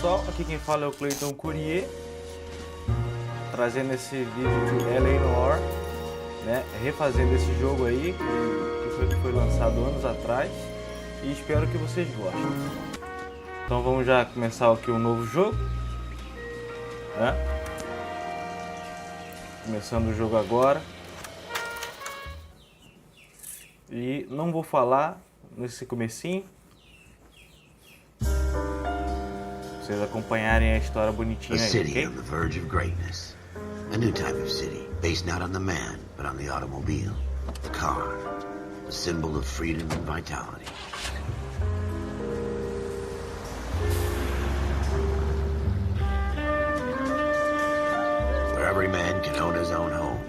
pessoal, aqui quem fala é o Cleiton Courier, trazendo esse vídeo de L.A Noire, né, refazendo esse jogo aí, que foi lançado anos atrás, e espero que vocês gostem. Então vamos já começar aqui um novo jogo, né? Começando o jogo agora. E não vou falar nesse comecinho, vocês acompanharem a história bonitinha aí, ok? On the verge of greatness. A new type of city, based not on the man, but on the automobile, the car, a symbol of freedom and vitality. Where every man can own his own home,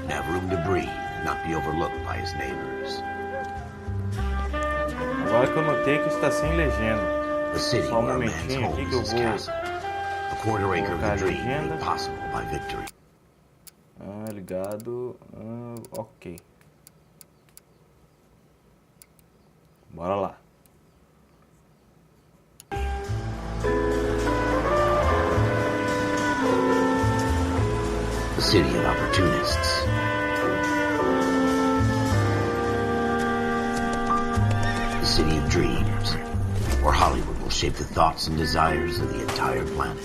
and have room to breathe, and not be overlooked by his neighbors. Agora que eu notei que está sem legenda. A city Só um where a man's momentinho aqui home que eu is vou his castle. A quarter acre of colocar a the dream legenda. made possible by victory. Ligado. Ok. Bora lá. The city of opportunists. The city of dreams, where Hollywood will shape the thoughts and desires of the entire planet.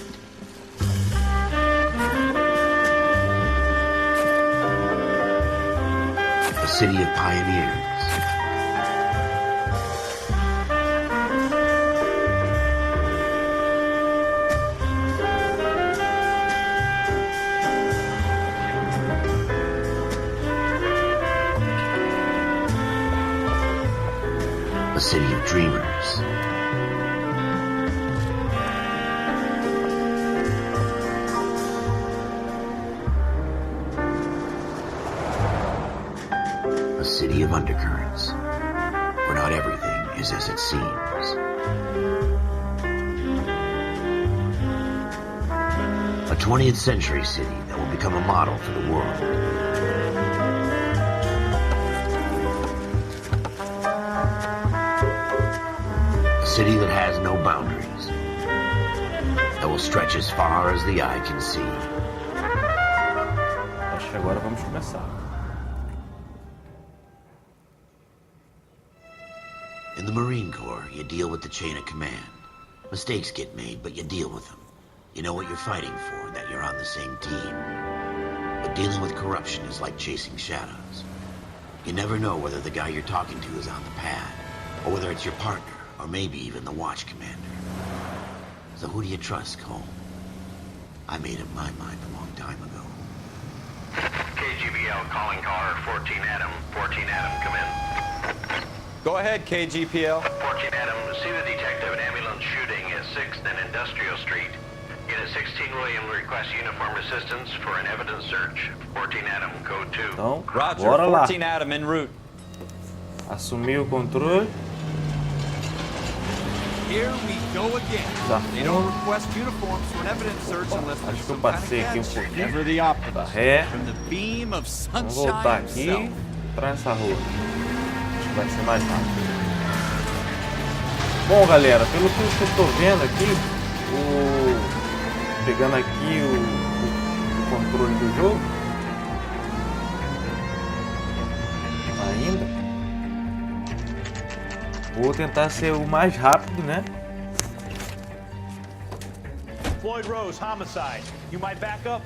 A city of pioneers. A city of dreamers. A city of undercurrents, where not everything is as it seems. A 20th century city that will become a model for the world. A city that has no boundaries, that will stretch as far as the eye can see. Acho que agora vamos começar. In the Marine Corps, you deal with the chain of command. Mistakes get made, but you deal with them. You know what you're fighting for, that you're on the same team. But dealing with corruption is like chasing shadows. You never know whether the guy you're talking to is on the pad, or whether it's your partner, or maybe even the watch commander. So who do you trust, Cole? I made up my mind a long time ago. KGBL calling caller 14 Adam. 14 Adam, come in. Go ahead, KGPL. 14 Adam, see the detective, an ambulance shooting at 6th and Industrial Street. Unit 16 William requests uniform assistance for an evidence search. 14 Adam, code 2. Então, Roger, bora lá. 14 Adam en route. Assumir o controle. Here we go again. Tá. They don't request uniforms for an evidence search unless Acho there's que eu some kind of passei aqui um gadget. pouquinho. Never the optimist. Ré. From the beam of Vamos voltar sunshine aqui himself. para essa rua. Acho que vai ser mais rápido. Bom, galera, pelo que eu estou vendo aqui, pegando aqui o controle do jogo, ainda vou tentar ser o mais rápido, né? Floyd Rose, homicide. You might back up?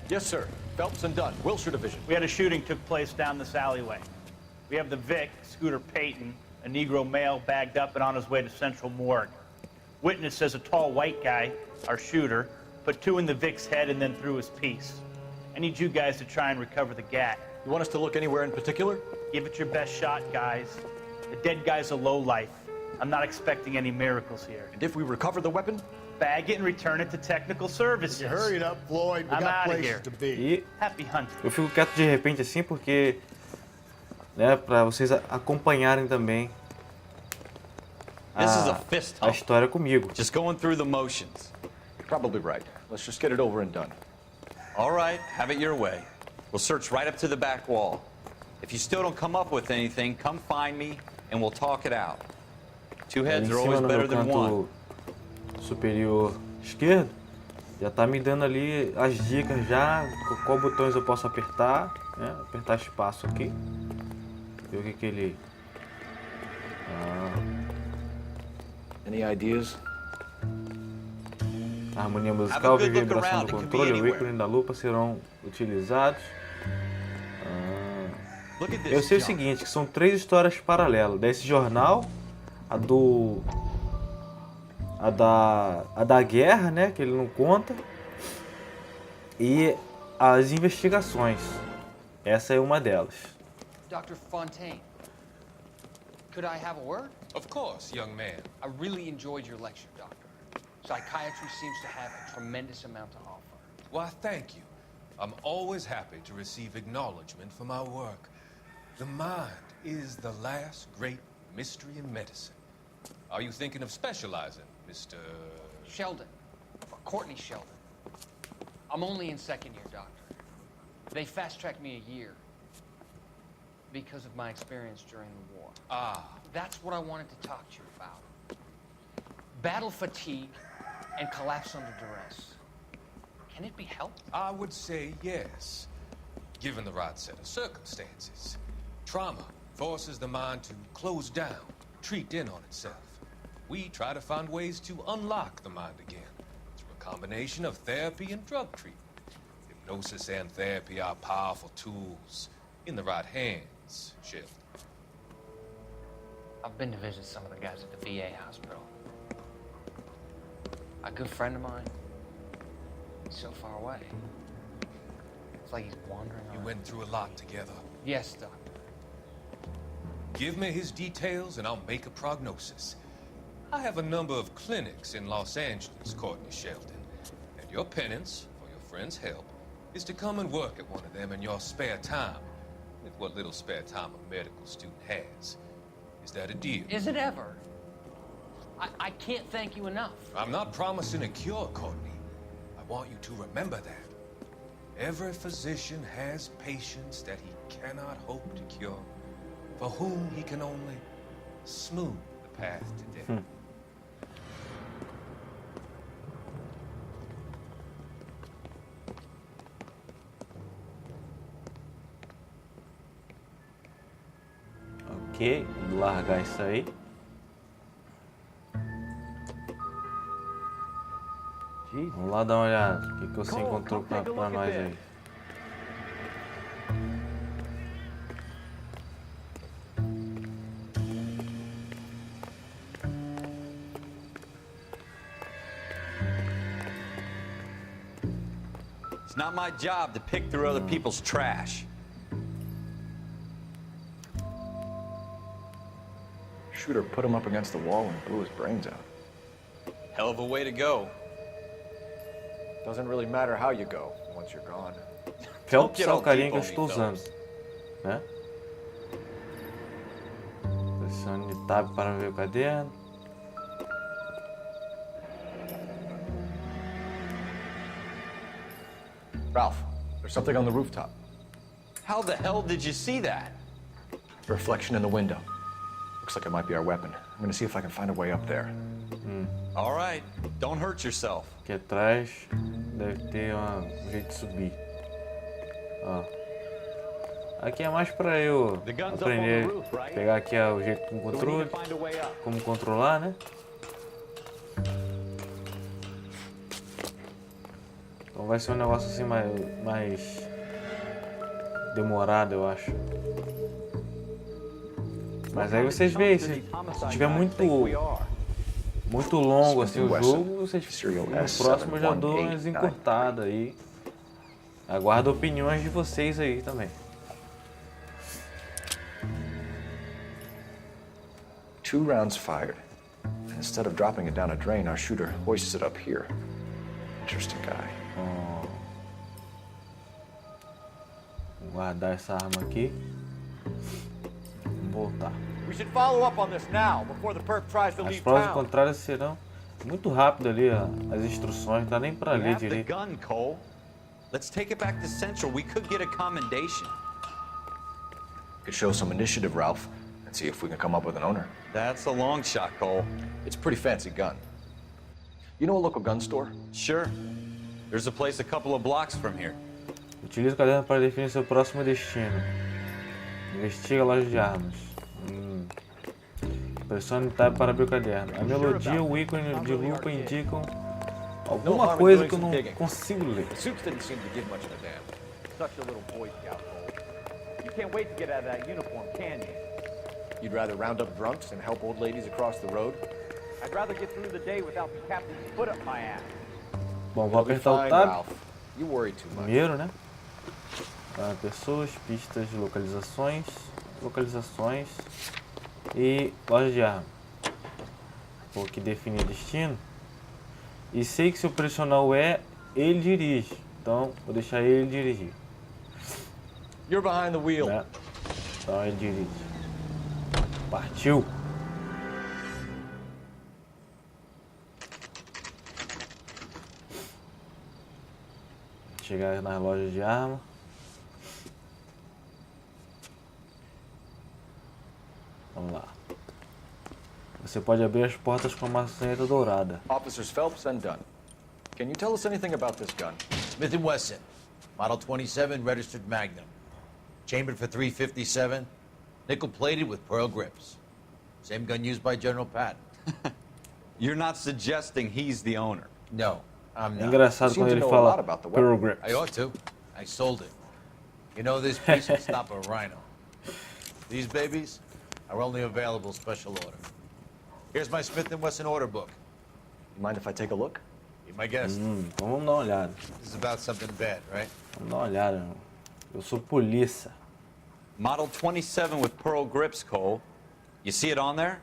Yes, sir. Phelps and Dunn, Wilshire Division. We had a shooting took place down this alleyway. We have the Vic, Scooter Payton, a Negro male bagged up and on his way to Central Morgue. Witness says a tall white guy, our shooter, put 2 in the Vic's head and then threw his piece. I need you guys to try and recover the gat. You want us to look anywhere in particular? Give it your best shot, guys. The dead guy's a lowlife. I'm not expecting any miracles here. And if we recover the weapon? Bag it and return it to technical services. Hurry it up, Floyd. We I'm got outta places here. to be. E Happy hunting. eu fico quieto de repente assim porque, né, para vocês acompanharem também This is a fist a hump. história comigo. Just going through the motions. You're probably right. Let's just get it over and done. All right, have it your way. We'll search right up to the back wall. If you still don't come up with anything, come find me and we'll talk it out. Two Ali heads em are cima always no better meu than one. canto superior esquerdo, já tá me dando ali as dicas já, qual botões eu posso apertar, né? Apertar espaço aqui, ver o que ele... Any ideas? A harmonia musical, a vibração do controle e o ícone da lupa serão utilizados. Eu sei o seguinte, que são 3 histórias paralelas. Desse jornal, a da guerra, né, que ele não conta, e as investigações. Essa é uma delas. Dr. Fontaine, could I have a word? Of course, young man. I really enjoyed your lecture, Doctor. Psychiatry seems to have a tremendous amount to offer. Why, thank you. I'm always happy to receive acknowledgement for my work. The mind is the last great mystery in medicine. Are you thinking of specializing, Mr. Sheldon, or Courtney Sheldon. I'm only in 2nd year, Doctor. They fast-tracked me a year because of my experience during the war. Ah. That's what I wanted to talk to you about. Battle fatigue and collapse under duress. Can it be helped? I would say yes, given the right set of circumstances. Trauma forces the mind to close down, retreat in on itself. We try to find ways to unlock the mind again through a combination of therapy and drug treatment. Hypnosis and therapy are powerful tools in the right hands, Sheldon. I've been to visit some of the guys at the VA hospital. A good friend of mine, he's so far away. It's like he's wandering You around. went through a lot together. Yes, Doctor. Give me his details and I'll make a prognosis. I have a number of clinics in Los Angeles, Courtney Sheldon, and your penance, for your friend's help, is to come and work at one of them in your spare time, with what little spare time a medical student has. Is that a deal? Is it ever? I can't thank you enough. I'm not promising a cure, Courtney. I want you to remember that. Every physician has patients that he cannot hope to cure, for whom he can only smooth the path to death. Ok, vamos largar isso aí. Vamos lá dar uma olhada. O que você encontrou pra nós aí? It's not my job to pick through other people's trash. Shooter put him up against the wall and blew his brains out. Hell of a way to go. Doesn't really matter how you go once you're gone. Phelps é o carinha que eu estou usando, né? Pressione Tab para ver o caderno. Ralph, there's something on the rooftop. How the hell did you see that? A reflection in the window. Looks like it might be our weapon. I'm gonna see if I can find a way up there. All right, don't hurt yourself. Aqui atrás deve ter um jeito de subir. Ó. Aqui é mais para eu aprender, pegar aqui o jeito do controle, como controlar, né? Então vai ser um negócio assim mais demorado, eu acho. Mas aí vocês veem, se tiver muito longo assim o jogo, vocês no próximo eu já dou umas encurtadas aí. Aguardo opiniões de vocês aí também. 2 rounds fired. Instead of dropping it down a drain, our shooter hoists it up here. Interesting guy. Vou guardar essa arma aqui. Vamos voltar. We should follow up on this now before the perp tries to As leave provas town. contrárias serão muito rápido ali, ó, as instruções, não dá nem pra You ler have the direito. gun, Cole. Let's take it back to Central. We could get a commendation. Could show some initiative, Ralph, and see if we can come up with an owner. That's a long shot, Cole. It's a pretty fancy gun. You know a local gun store? Sure. There's a place a couple of blocks from here. Utilize o caderno para definir seu próximo destino. Investiga a loja de armas. Pressione Tab para abrir o caderno. A melodia e o ícone de lupa indicam alguma coisa que eu não consigo ler. Soups didn't seem to give much of a damn. Such a little Boy Scout, Cole. You can't wait to get out of that uniform, can you? You'd rather round up drunks and help old ladies across the road? I'd rather get through the day without the captain's foot up my ass. Bom, vou You'll be apertar o fine, Tab. Ralph. You worry too much. Primeiro, né? Pessoas, pistas, localizações e loja de arma. Vou aqui definir destino. E sei que se eu pressionar o E, ele dirige. Então, vou deixar ele dirigir. You're behind the wheel. Né? Então, ele dirige. Partiu! Chegar nas lojas de arma. Vamos lá. Você pode abrir as portas com a maçaneta dourada. Officers Phelps and Dunn. Can you tell us anything about this gun? Smith & Wesson, Model 27, registered Magnum. Chambered for .357, nickel-plated with pearl grips. Same gun used by General Patton. You're not suggesting he's the owner. No, I'm É not. engraçado quando ele fala Pearl Grips. I ought to. I sold it. You know, this piece will stop a rhino. These babies are only available special order. Here's my Smith & Wesson order book. You mind if I take a look? Be my guest. Então vamos dar uma olhada. This is about something bad, right? Vamos dar uma olhada. Eu sou polícia. Model 27 with pearl grips, Cole. You see it on there?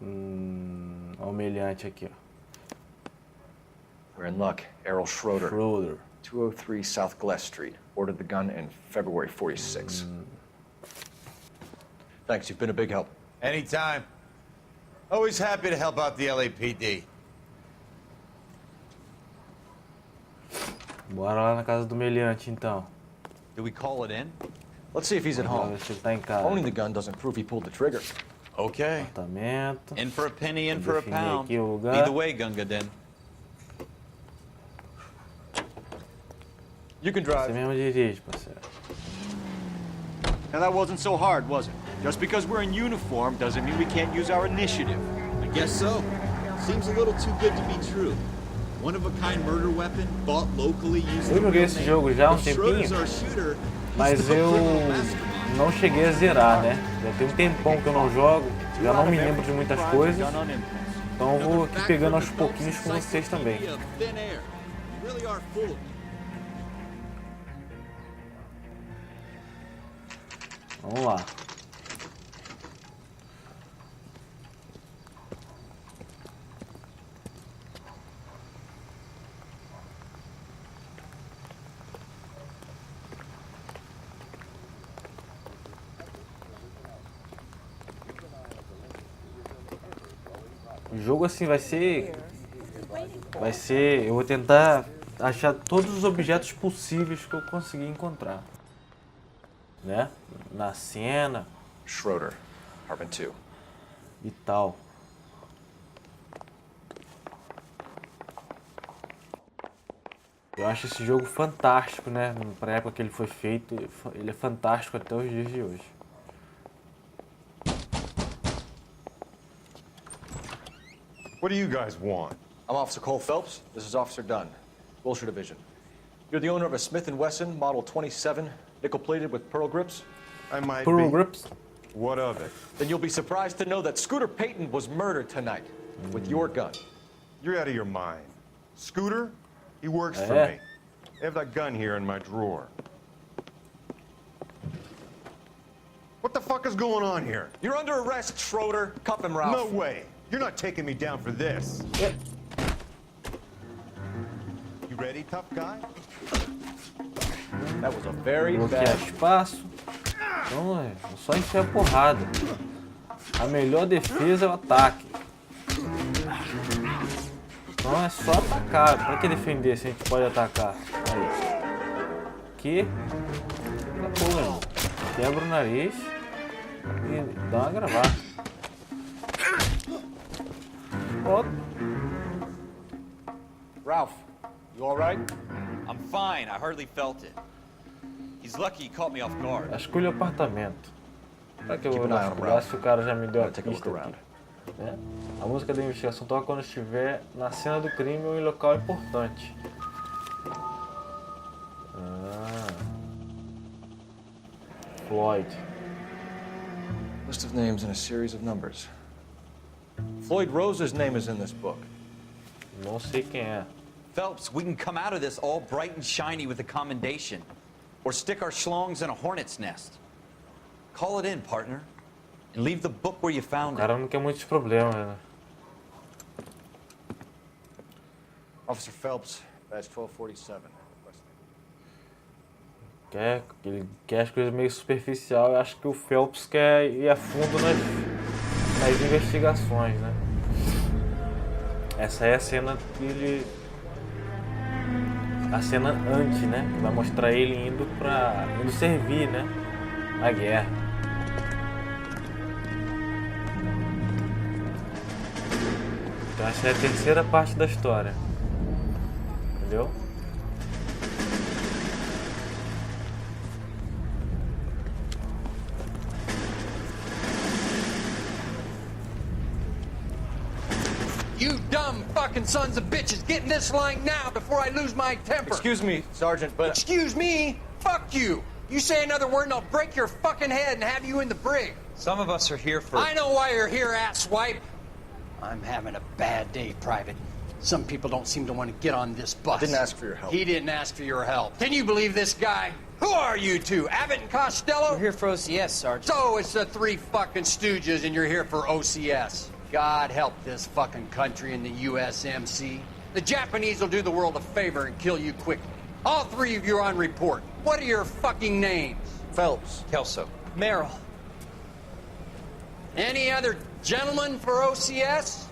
Humilhante aqui, ó. We're in luck. Errol Schroeder. Schroeder. 203 South Glass Street. Ordered the gun in February '46. Thanks, you've been a big help. Anytime. Always happy to help out the LAPD. Bora lá na casa do humilhante, então. Do we call it in? Let's see if he's at Vamos home. ver se ele tá em casa. Owning the gun doesn't prove he pulled the trigger. Okay. Apartamento. In for a penny, in for a Definir pound. aqui o lugar. Either way, Gunga Din. You can Você drive. mesmo dirige, parceiro. Now that wasn't so hard, was it? Just because we're in uniform doesn't mean we can't use our initiative. I guess so. Seems a little too good to be true. One-of-a-kind murder weapon bought locally using Eu joguei esse jogo já há um tempinho, mas eu não cheguei a zerar, né? Já tem um tempão que eu não jogo, já não me lembro de muitas coisas, então eu vou aqui pegando aos pouquinhos com vocês também. Vamos lá. O jogo assim vai ser, eu vou tentar achar todos os objetos possíveis que eu conseguir encontrar, né? Na cena Schroeder, apartment 2. e tal. Eu acho esse jogo fantástico, né? Pra época que ele foi feito, ele é fantástico até os dias de hoje. What do you guys want? I'm Officer Cole Phelps. This is Officer Dunn, Wilshire Division. You're the owner of a Smith & Wesson Model 27, nickel-plated with pearl grips? I might Pearl be. Grips? What of it? Then you'll be surprised to know that Scooter Payton was murdered tonight with your gun. You're out of your mind. Scooter? He works for me. I have that gun here in my drawer. What the fuck is going on here? You're under arrest, Schroeder. Cuff him, Ralph. No way. You're not taking me down for this. You ready, tough guy? That was a very Bloquear bad... espaço. Então é só enfiar porrada. A melhor defesa é o ataque. Então é só atacar. Pra que defender se a gente pode atacar? Aí. Aqui. Tá pulando. Quebra o nariz. E dá uma gravada. Pronto. Ralph, you all right? I'm fine. I hardly felt it. He's lucky he caught me off guard. Escolha o apartamento. Pra que eu vou Keep an eye on him, vasculhar Ralph. se o cara já me deu a Take a look pista around. aqui, né? A música da investigação toca quando estiver na cena do crime ou em local importante. Floyd. List of names and a series of numbers. Floyd Rose's name is in this book. Não sei quem é. Phelps, we can come out of this all bright and shiny with a commendation. Or stick our schlongs in a hornet's nest. Call it in, partner. And leave the book where you O found it. cara não quer muitos problemas, né? Officer Phelps, badge 1247. Ele quer as coisas meio superficial. Eu acho que o Phelps quer ir a fundo nas investigações, né? Essa é a cena que ele... A cena antes, né? Que vai mostrar ele indo servir, né? Na guerra. Então essa é a terceira parte da história. Entendeu? You dumb fucking sons of bitches, get in this line now before I lose my temper. Excuse me, Sergeant, but... Excuse me? Fuck you. You say another word and I'll break your fucking head and have you in the brig. Some of us are here for... I know why you're here, asswipe. I'm having a bad day, Private. Some people don't seem to want to get on this bus. I didn't ask for your help. He didn't ask for your help. Can you believe this guy? Who are you two? Abbott and Costello? We're here for OCS, Sergeant. So it's the three fucking stooges and you're here for OCS. God help this fucking country and the USMC. The Japanese will do the world a favor and kill you quickly. All three of you are on report. What are your fucking names? Phelps. Kelso. Merrill. Any other gentlemen for OCS?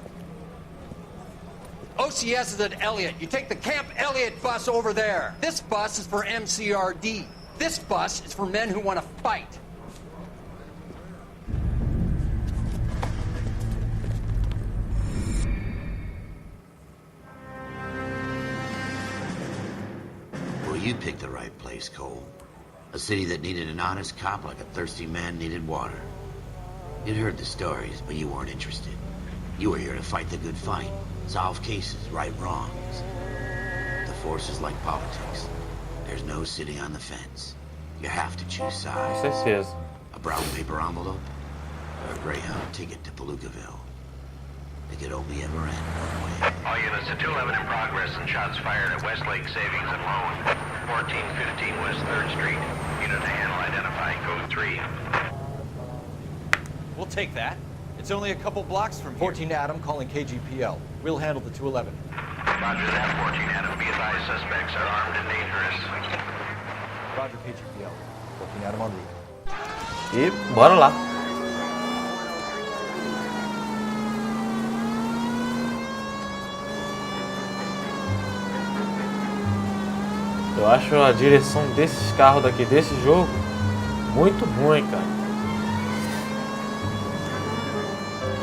OCS is at Elliott. You take the Camp Elliott bus over there. This bus is for MCRD. This bus is for men who want to fight. Well, you picked the right place, Cole. A city that needed an honest cop like a thirsty man needed water. You'd heard the stories, but you weren't interested. You were here to fight the good fight, solve cases, right wrongs. The force is like politics. There's no sitting on the fence. You have to choose Com sides. certeza. A brown paper envelope or a Greyhound ticket to Palookaville. It could only ever end one way. All units at 211 in progress and shots fired at Westlake Savings and Loan, 1415 West 3rd Street. Unit to handle identifying code 3. We'll take that. It's only a couple blocks from here. 14 Adam calling KGPL. We'll handle the 211. Roger that, 14 Adam. Be advised, suspects are armed and dangerous. Roger KGPL. 14 Adam en route. E bora lá. Eu acho a direção desses carros daqui, desse jogo, muito ruim, cara.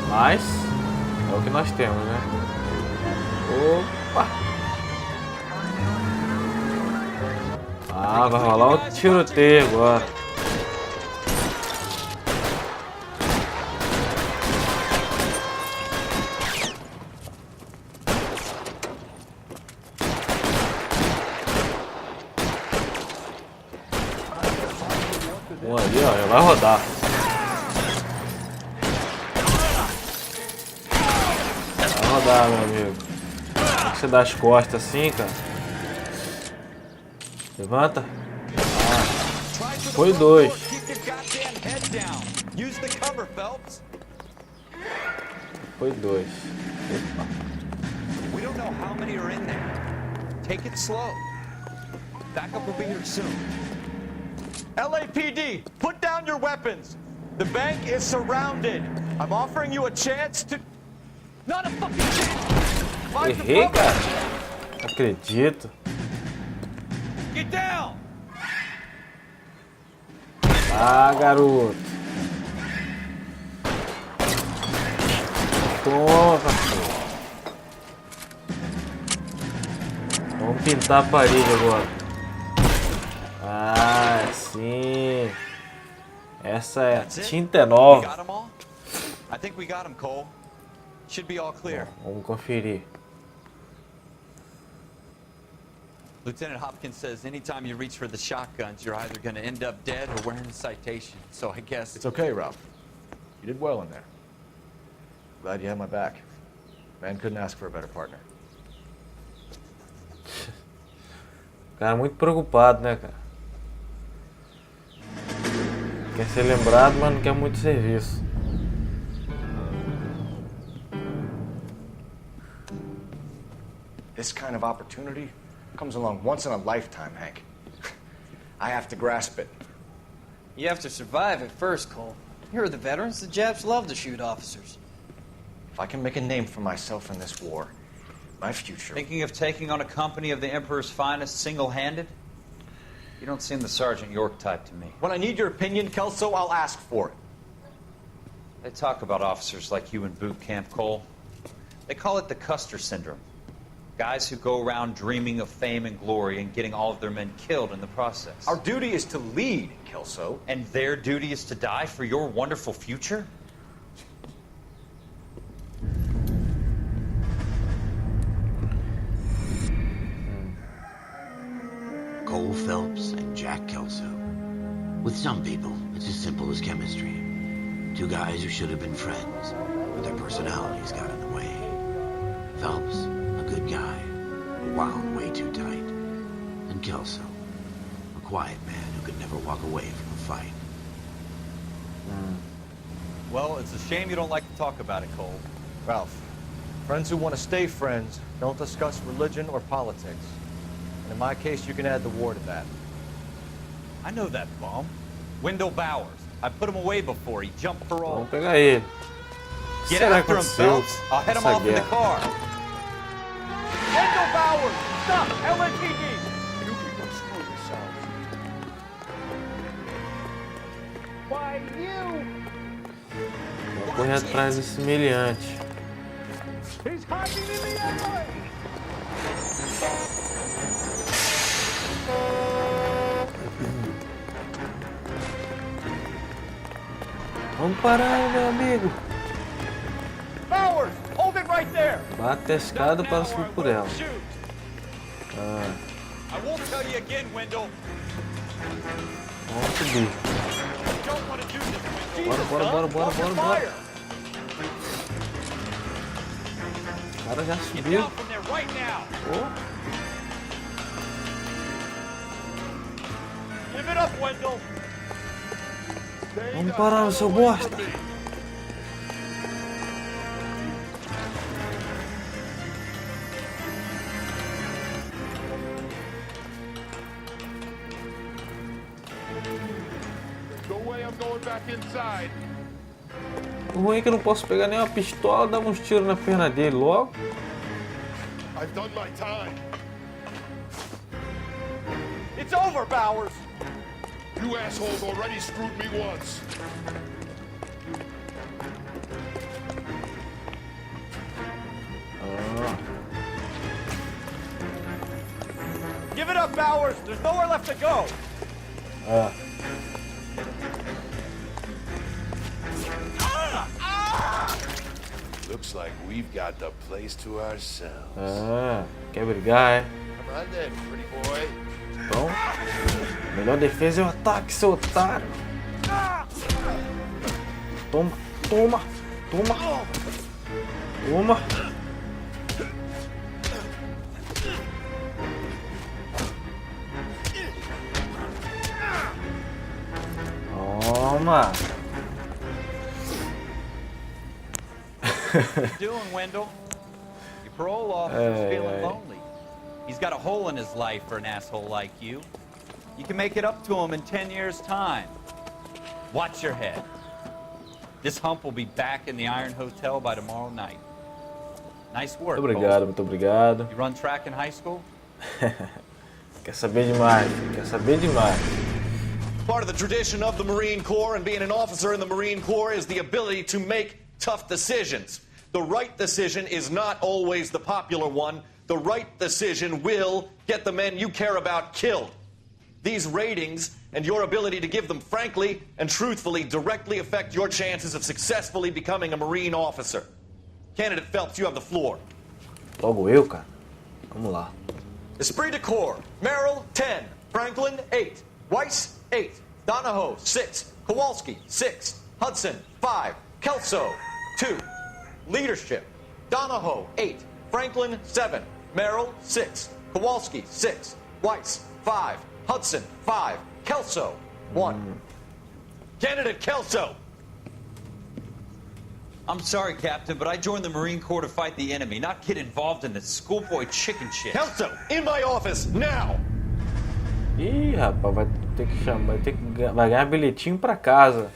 Mas é o que nós temos, né? Opa! Ah, vai rolar um tiroteio agora. Um ali, ó, já vai rodar. Vai rodar, meu amigo. Tem que você dar as costas assim, cara. Levanta. Ah, foi 2. Foi 2. We don't know how many are in there. Take it slow. Backup will be here soon. LAPD, put down your weapons. The bank is surrounded. I'm offering you a chance to... Not a fucking chance! Errei, cara. Não acredito. Get down! Ah, garoto. Toma, cachorro. Vamos pintar a parede agora. Ah, sim. Essa é a tinta We nova. got 'em all? I think we got 'em, Cole. Should be all clear. Vamos conferir. Lieutenant Hopkins says anytime you reach for the shotguns, you're either going to end up dead or wearing a citation. So I guess It's okay, Ralph. You did well in there. Glad you had my back. Man couldn't ask for a better partner. Cara, muito preocupado, né, cara? Quer ser lembrado, mas não quer muito serviço. This kind of opportunity comes along once in a lifetime, Hank. I have to grasp it. You have to survive at first, Cole. Here are the veterans. The Japs love to shoot officers. If I can make a name for myself in this war, my future... Thinking of taking on a company of the Emperor's finest single-handed? You don't seem the Sergeant York type to me. When I need your opinion, Kelso, I'll ask for it. They talk about officers like you in boot camp, Cole. They call it the Custer Syndrome. Guys who go around dreaming of fame and glory and getting all of their men killed in the process. Our duty is to lead, Kelso. And their duty is to die for your wonderful future? Cole Phelps and Jack Kelso. With some people, it's as simple as chemistry. Two guys who should have been friends, but their personalities got in the way. Phelps, a good guy, wound way too tight. And Kelso, a quiet man who could never walk away from a fight. Well, it's a shame you don't like to talk about it, Cole. Ralph, friends who want to stay friends don't discuss religion or politics. And in my case, you can add the war to that. I know that bum. Wendell Bowers. I put him away before. He jumped parole. Vamos pegar ele. Get Será after him, aconteceu Phelps. I'll head him essa off in the guerra? car. Wendell Bowers! Stop! LAPD! You people screw yourselves. Why, you! Vamos correr atrás desse meliante. He's hiding in the alley! Vamos parar, meu amigo. Bowers! Hold it right there! Bate a escada para subir por ela. Ah, I won't tell you again, Wendell. vamos subir. Don't want to do this. Bora. O cara já Get subiu. down from there right now! Oh, Give it up, Wendell! vamos parar, seu bosta. No way I'm going back inside. O ruim é que eu não posso pegar nem uma pistola e dar uns tiros na perna dele logo. I've done my time. It's over, Bowers! You assholes already screwed me once. Give it up, Bowers! There's nowhere left to go! Ah, Looks like we've got the place to ourselves. quer brigar, é? Come on then, pretty boy. Então, melhor defesa é o ataque, seu otário. Toma. Toma. What you doing, Wendell? Your parole officer's feeling lonely. He's got a hole in his life for an asshole like you. You can make it up to him in 10 years' time. Watch your head. This hump will be back in the Iron Hotel by tomorrow night. Nice work, Muito obrigado, muito obrigado. Cole. You run track in high school? Quer saber demais, Part of the tradition of the Marine Corps and being an officer in the Marine Corps is the ability to make tough decisions. The right decision is not always the popular one, the right decision will get the men you care about killed. These ratings and your ability to give them frankly and truthfully directly affect your chances of successfully becoming a Marine officer. Candidate Phelps, you have the floor. Logo eu, cara. Vamos lá. Esprit de Corps, Merrill, 10. Franklin, 8. Weiss, 8. Donahoe, 6. Kowalski, 6. Hudson, 5. Kelso, 2. Leadership, Donahoe, 8. Franklin, 7. Merrill, 6. Kowalski, 6. Weiss, 5. Hudson, 5. Kelso, 1. Candidate Kelso! I'm sorry, Captain, but I joined the Marine Corps to fight the enemy, not get involved in this schoolboy chicken shit. Kelso, in my office, now! Ih, rapaz, vai ter que chamar, vai ganhar bilhetinho pra casa.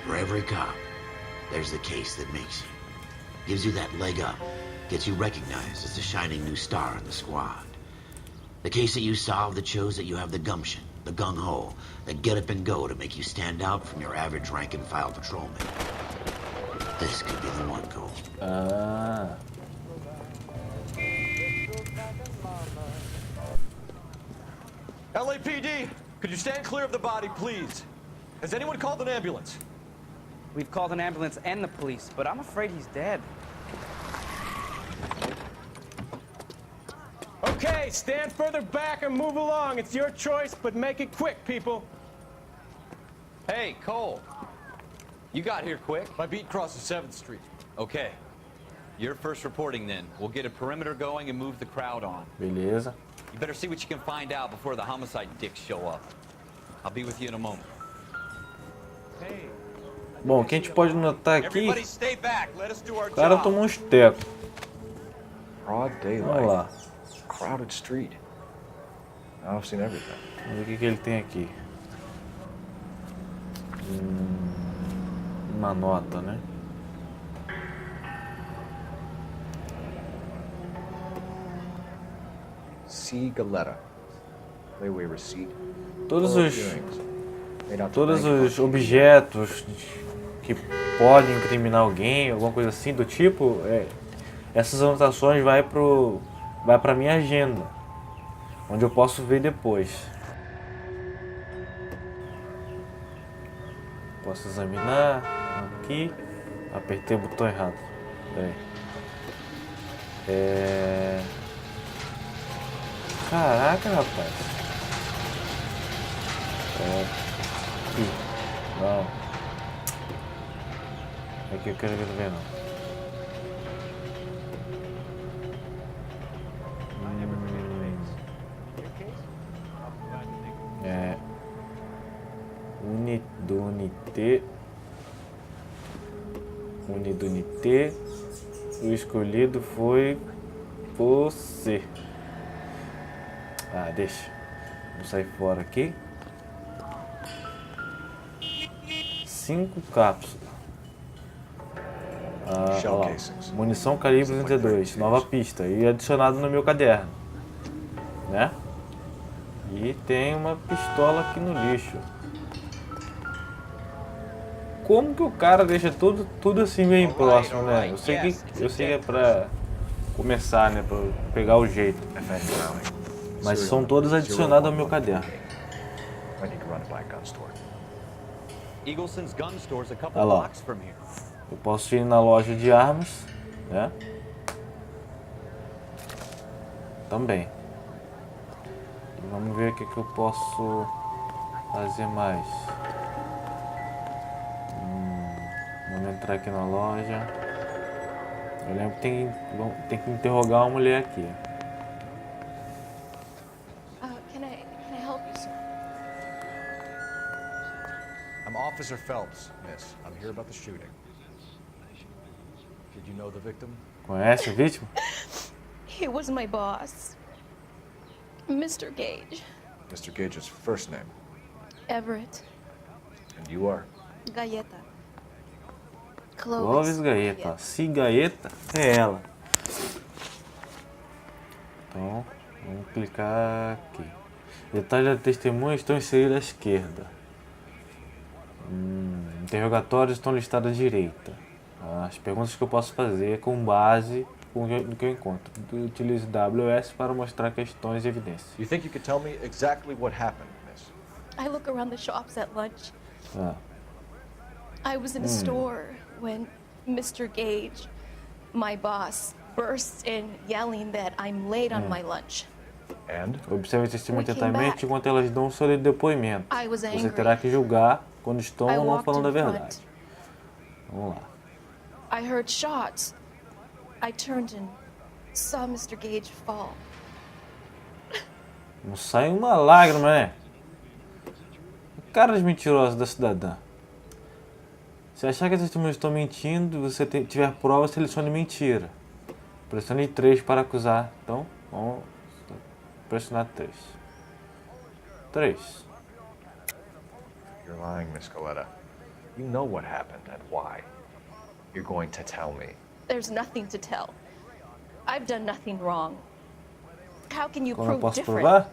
For every cop, there's the case that makes you. Gives you that leg up. Gets you recognized as the shining new star in the squad. The case that you solve that shows that you have the gumption, the gung-ho, the get up and go to make you stand out from your average rank-and-file patrolman. This could be the one, Cole. LAPD, could you stand clear of the body, please? Has anyone called an ambulance? We've called an ambulance and the police, but I'm afraid he's dead. Okay, stand further back and move along. It's your choice, but make it quick, people. Hey, Cole. You got here quick. My beat crosses 7th Street. Okay. You're first reporting then. We'll get a perimeter going and move the crowd on. Beleza. You better see what you can find out before the homicide dicks show up. I'll be with you in a moment. Bom, o que a gente pode notar aqui, Everybody stay back. Let us do our o cara job. tomou uns tecos. Broad Vamos daylight. lá. Crowded street. Now I've seen everything. Vamos ver o que ele tem aqui. Uma nota, né? C. Galetta. Layaway receipt. Todos Full os, viewings. Made out to todos bank os objetos que podem incriminar alguém, alguma coisa assim do tipo, essas anotações vai para minha agenda, onde eu posso ver depois. Posso examinar aqui. Apertei o botão errado. Caraca, rapaz. Aqui. Não. Aqui eu quero ver não. Unidunité. O escolhido foi você. Deixa. Vou sair fora aqui. 5 cápsulas. Shell Lá. casings. Munição calibre 32. Nova pista. E adicionado no meu caderno. Né? E tem uma pistola aqui no lixo. Como que o cara deixa tudo assim bem próximo, né? Eu sei que é pra começar, né? Pra pegar o jeito. Mas são todos adicionados ao meu caderno. I need to run by a gun store. Eagleson's gun store's a couple Olha lá. blocks from here. Eu posso ir na loja de armas, né? Também. E vamos ver o que eu posso fazer mais. Vamos entrar aqui na loja. Eu lembro que tem que interrogar uma mulher aqui. Can I help you, sir? I'm Officer Phelps, miss. I'm here about the shooting. Did you know the victim? Conhece o vítima? He was my boss, Mr. Gage. Mr. Gage's first name. Everett. And you are? Galleta. Clovis Gaeta. Se Gaeta é ela. Então, vamos clicar aqui. Detalhes da testemunha estão inseridos à esquerda. Interrogatórios estão listados à direita. As perguntas que eu posso fazer com base no que eu encontro. Utilize WS para mostrar questões e evidências. You think you could tell me exactly what happened, miss? I look around the shops at lunch. I was in a store when Mr. Gage, my boss, bursts in yelling that I'm late on my lunch. And? Observe testemunha atentamente enquanto elas dão o seu depoimento. I was Você angry. terá que julgar quando estão ou não walked falando a in verdade. front. Vamos lá. I heard shots. I turned and saw Mr. Gage fall. Não sai uma lágrima, né? Caras mentirosos da cidadã. Se achar que as testemunhas estão mentindo e você tiver provas, selecione mentira. Pressione 3 para acusar. Então, vamos pressionar 3. 3. You're lying, Miss Coletta. You know what happened and why. You're going to tell me. There's nothing to tell. I've done nothing wrong. How can you Como eu prove posso different? provar?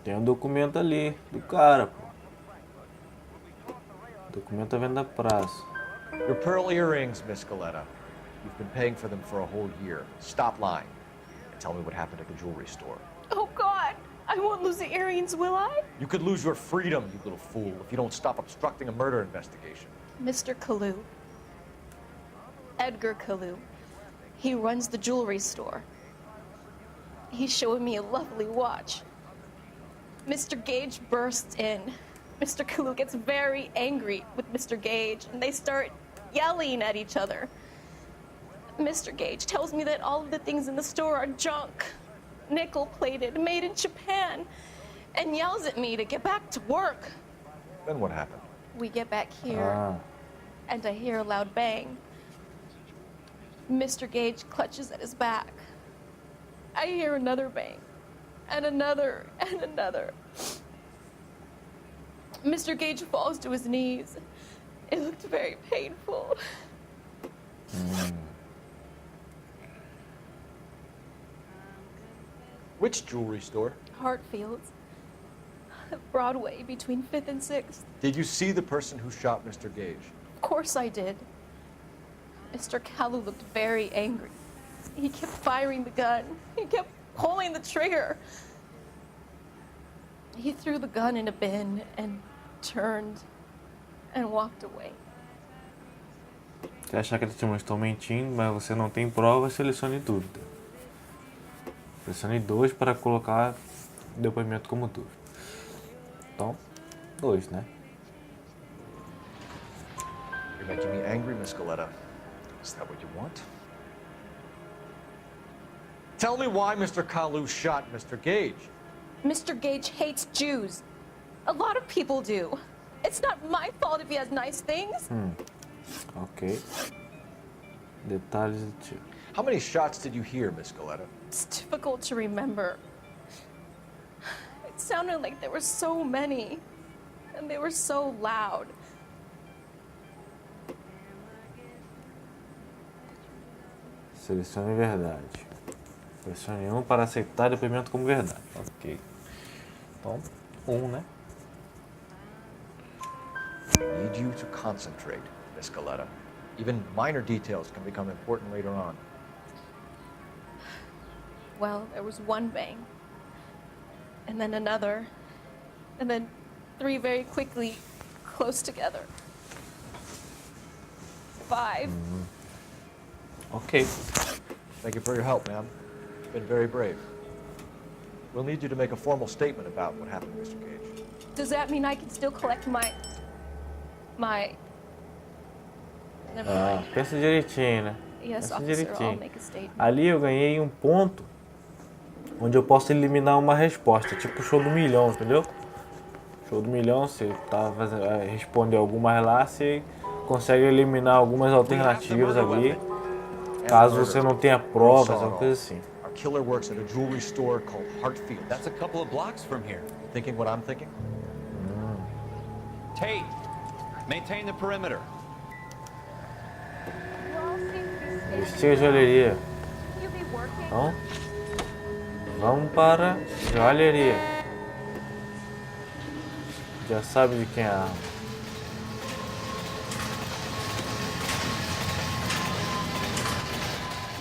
Tem um documento ali do cara, pô. O documento tá vendo da praça. Your pearl earrings, Miss Coletta. You've been paying for them for a whole year. Stop lying. And tell me what happened at the jewelry store. Oh, God. I won't lose the earrings, will I? You could lose your freedom, you little fool, if you don't stop obstructing a murder investigation. Mr. Kalu. Edgar Kalu. He runs the jewelry store. He's showing me a lovely watch. Mr. Gage bursts in. Mr. Kalu gets very angry with Mr. Gage, and they start yelling at each other. Mr. Gage tells me that all of the things in the store are junk, nickel-plated, made in Japan, and yells at me to get back to work. Then what happened? We get back here, and I hear a loud bang. Mr. Gage clutches at his back. I hear another bang, and another, and another. Mr. Gage falls to his knees. It looked very painful. Which jewelry store? Hartfield's. Broadway, between 5th and 6th. Did you see the person who shot Mr. Gage? Of course I did. Mr. Kalu looked very angry. He kept firing the gun. He kept pulling the trigger. He threw the gun in a bin and turned and walked away. Se achar que as testemunhas estão mentindo, mas você não tem provas, selecione dúvida. Selecione 2 para colocar o depoimento como dúvida. Então, 2, né? You're making me angry, Miss Coletta. Is that what you want? Tell me why Mr. Kalu shot Mr. Gage. Mr. Gage hates Jews. A lot of people do. It's not my fault if he has nice things. Ok. Detalhes do tiro. How many shots did you hear, Miss Coletta? It's difficult to remember. It sounded like there were so many, and they were so loud. Selecione verdade. Pressione 1 para aceitar depoimento como verdade. Ok. Então, 1, né? I need you to concentrate, Miss Coletta. Even minor details can become important later on. Well, there was one bang, and then another, and then 3 very quickly, close together. 5. Ok. Thank you for your help, ma'am. You've been very brave. We'll need you to make a formal statement about what happened, Mr. Gage. Does that mean I can still collect my... Never mind. Pensa direitinho, né? Yes, Pensa officer, I'll direitinho. make a statement. Ali eu ganhei um ponto onde eu posso eliminar uma resposta, tipo show do milhão, entendeu? Show do milhão, você tá responder algumas lá, você consegue eliminar algumas alternativas ali, caso você não tenha provas, uma coisa assim. Our killer works at a jewelry store called Hartfield. That's a couple of blocks from here. Thinking what I'm thinking? Tate, maintain the perimeter. Vestir a joalheria. Então, vamos para joalheria. Já sabe de quem é a arma.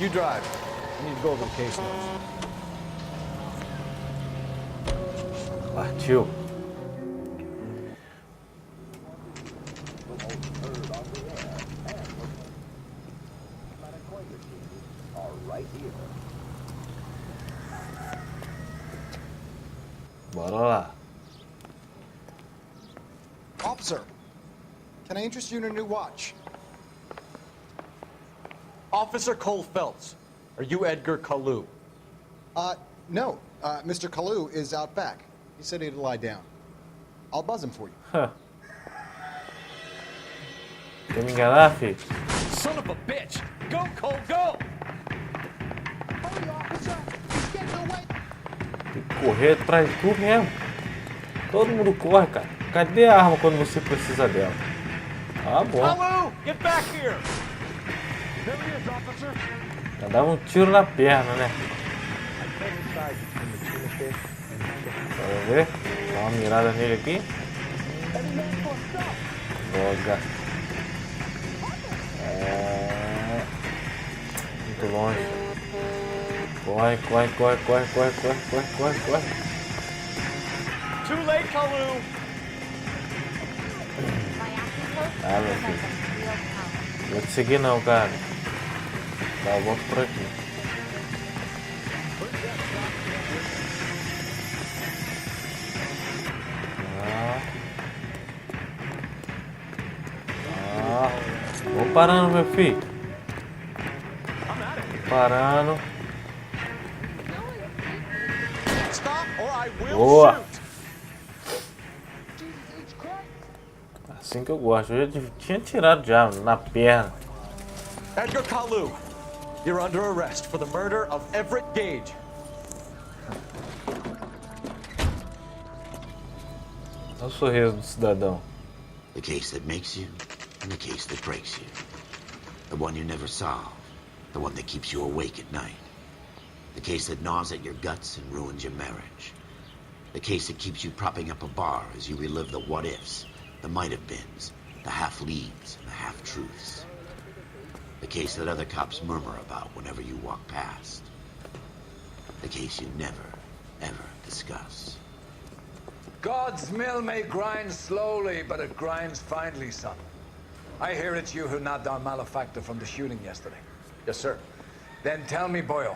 You drive. I need to go over the case notes. Partiu. Bora lá. Officer, can I interest you in a new watch? Officer Cole Phelps, are you Edgar Kalu? No. Mr. Kalu is out back. He said he'd lie down. I'll buzz him for you. Quer me enganar, filho? Son of a bitch! Go, Cole, go! Tem que correr atrás de tu mesmo. Todo mundo corre, cara. Cadê a arma quando você precisa dela? Ah, bom. Kalu, get back here! Já dava um tiro na perna, né? Vamos ver? Dá uma mirada nele aqui. Droga. Muito longe. Corre, corre, corre, corre, corre, corre, corre, corre, corre. Too late, Kalu! Ah, meu filho. Não vou te seguir não, cara. Dá a volta por aqui. Vou parando, meu filho. Parando. Boa. Assim que eu gosto. Eu já tinha tirado já na perna. Edgar Kalu, you're under arrest for the murder of Everett Gage. Olha o sorriso do cidadão. The case that makes you and the case that breaks you. The one you never solve. The one that keeps you awake at night. The case that gnaws at your guts and ruins your marriage. The case that keeps you propping up a bar as you relive the what-ifs, the might-have-beens, the half-leads, and the half-truths. The case that other cops murmur about whenever you walk past. The case you never, ever discuss. God's mill may grind slowly, but it grinds finely, son. I hear it's you who nabbed our malefactor from the shooting yesterday. Yes, sir. Then tell me, Boyle,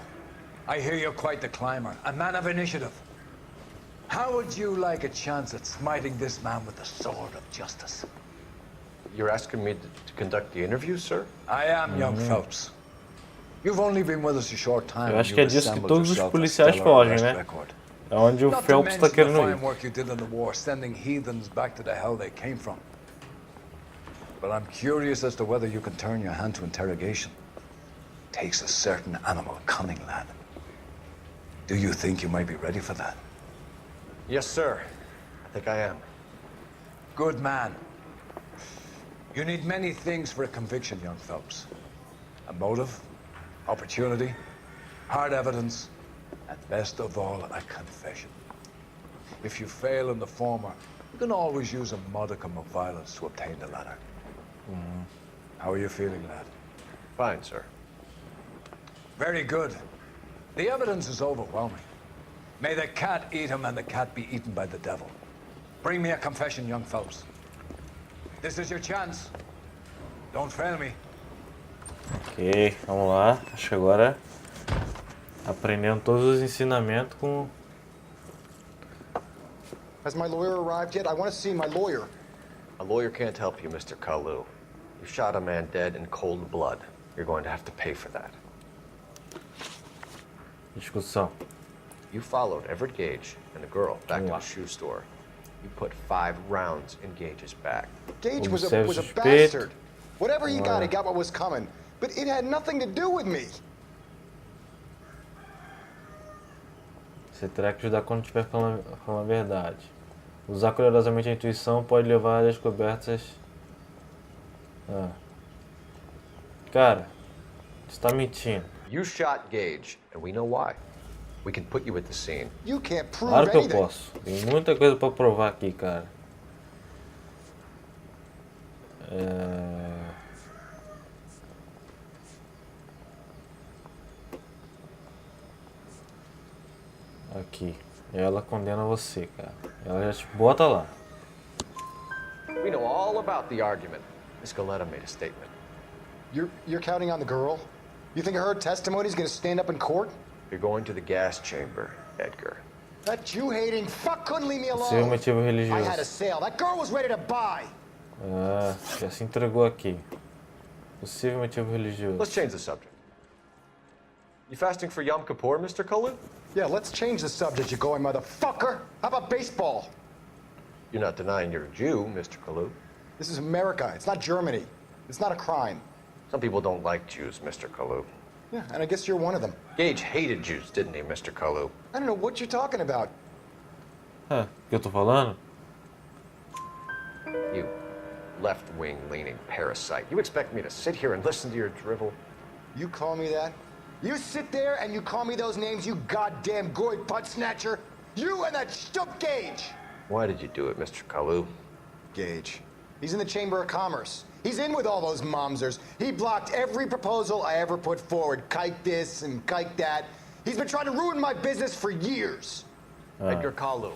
I hear you're quite the climber, a man of initiative. How would you like a chance at smiting this man with the sword of justice? You're asking me to conduct the interview, sir? I am, young Phelps. You've only been with us a short time. Eu acho que é disso que todos os policiais fogem, né? É onde o Phelps está querendo ir. Work you did in the war, sending heathens back to the hell they came from. But I'm curious as to whether you can turn your hand to interrogation. Takes a certain animal cunning, lad. Do you think you might be ready for that? Yes, sir. I think I am. Good man. You need many things for a conviction, young Phelps. A motive, opportunity, hard evidence, and best of all, a confession. If you fail in the former, you can always use a modicum of violence to obtain the latter. How are you feeling, lad? Fine, sir. Very good. The evidence is overwhelming. May the cat eat him and the cat be eaten by the devil. Bring me a confession, young Phelps. This is your chance. Don't fail me. Ok, vamos lá. Acho que agora aprendendo todos os ensinamentos com... Has my lawyer arrived yet? I want to see my lawyer. A lawyer can't help you, Mr. Kalu. You shot a man dead in cold blood. You're going to have to pay for that. Discussão. You followed Everett Gage and the girl back to the shoe store. You put 5 rounds in Gage's back. Gage was a bastard. Whatever he got what was coming. But it had nothing to do with me. Você terá que ajudar quando estiver falando a verdade. Usar cuidadosamente a intuição pode levar a descobertas... Cara, você tá mentindo. You shot Gage, and we know why. We can put you at the scene. You can't prove Claro que eu anything. posso. Tem muita coisa pra provar aqui, cara. Aqui. Ela condena você, cara. Ela já te bota lá. We know all about the argument. Miss Galetta made a statement. You're counting on the girl? You think her testimony is going to stand up in court? You're going to the gas chamber, Edgar. That Jew-hating fuck couldn't leave me Seu alone. motivo religioso. I had a sale. That girl was ready to buy. Ah, já se entregou aqui. Possível motivo religioso. Let's change the subject. You fasting for Yom Kippur, Mr. Kalu? Yeah, let's change the subject, you going motherfucker. How about baseball? You're not denying you're a Jew, Mr. Kalu. This is America. It's not Germany. It's not a crime. Some people don't like Jews, Mr. Kalu. Yeah, and I guess you're one of them. Gage hated Jews, didn't he, Mr. Kalu? I don't know what you're talking about. Ah, o que eu tô falando? You left-wing leaning parasite. You expect me to sit here and listen to your drivel? You call me that? You sit there and you call me those names, you goddamn goy putt snatcher? You and that shtup Gage! Why did you do it, Mr. Kalu? Gage. He's in the Chamber of Commerce. He's in with all those momsers. He blocked every proposal I ever put forward. Kike this and kike that. He's been trying to ruin my business for years. Edgar Kalu,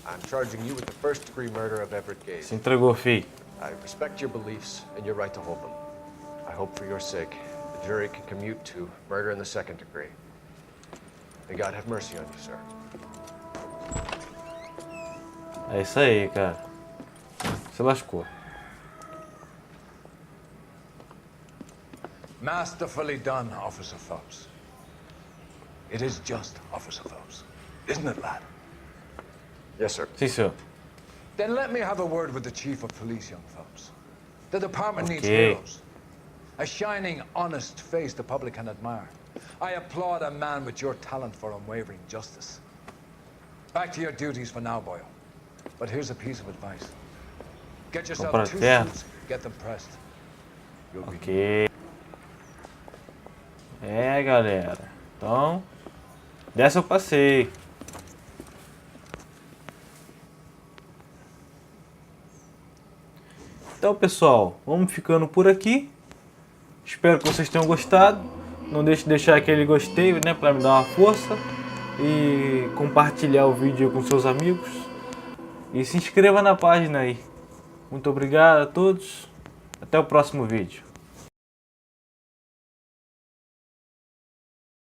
I'm charging you with the first-degree murder of Everett Gage. Se entregou, fi. I respect your beliefs and your right to hold them. I hope for your sake the jury can commute to murder in the second degree. May God have mercy on you, sir. É isso aí, cara. Se lascou. Masterfully done, Officer Phelps. It is just, Officer Phelps. Isn't it, lad? Yes, sir. Sim, senhor. Then let me have a word with the Chief of Police, young Phelps. The department needs Okay. heroes. A shining, honest face the public can admire. I applaud a man with your talent for unwavering justice. Back to your duties for now, boyo. But here's a piece of advice. Get yourself Comprar 2 terra. suits, get them pressed. You'll be Ok. É, galera. Então, dessa eu passei. Então, pessoal, vamos ficando por aqui. Espero que vocês tenham gostado. Não deixe de deixar aquele gostei, né, para me dar uma força. E compartilhar o vídeo com seus amigos. E se inscreva na página aí. Muito obrigado a todos. Até o próximo vídeo.